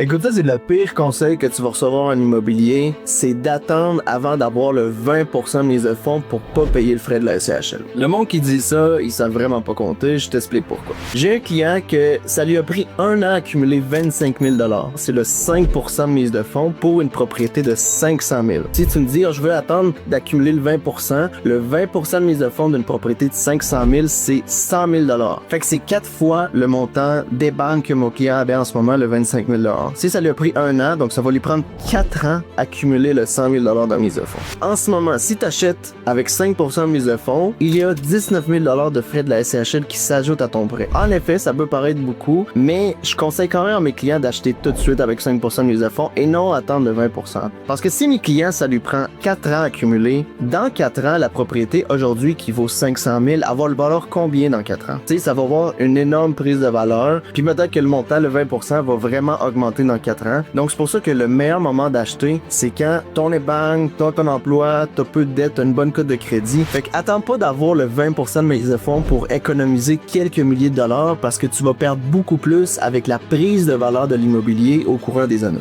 Écoute, ça, c'est le pire conseil que tu vas recevoir en immobilier, c'est d'attendre avant d'avoir le 20% de mise de fonds pour pas payer le frais de la SCHL. Le monde qui dit ça, ils savent vraiment pas compter, je t'explique pourquoi. J'ai un client que ça lui a pris 1 an à accumuler 25 000 $. C'est le 5% de mise de fonds pour une propriété de 500 000. Si tu me dis, je veux attendre d'accumuler le 20%, le 20% de mise de fonds d'une propriété de 500 000, c'est 100 000 $. Fait que c'est 4 fois le montant d'épargne que mon client avait en ce moment, le 25 000 $. Si ça lui a pris 1 an, donc ça va lui prendre 4 ans à accumuler le 100 000 $ de mise de fonds. En ce moment, si tu achètes avec 5% de mise de fonds, il y a 19 000 $ de frais de la SCHL qui s'ajoutent à ton prêt. En effet, ça peut paraître beaucoup, mais je conseille quand même à mes clients d'acheter tout de suite avec 5% de mise de fonds et non attendre le 20%. Parce que si mes clients, ça lui prend 4 ans à accumuler, dans 4 ans, la propriété aujourd'hui qui vaut 500 000, elle va le valoir combien dans 4 ans? Tu sais, ça va avoir une énorme prise de valeur, puis peut-être que le montant, le 20%, va vraiment augmenter dans 4 ans. Donc c'est pour ça que le meilleur moment d'acheter, c'est quand ton épargne, ton emploi, t'as peu de dettes, t'as une bonne cote de crédit. Fait que attends pas d'avoir le 20% de mise de fonds pour économiser quelques milliers de dollars parce que tu vas perdre beaucoup plus avec la prise de valeur de l'immobilier au courant des années.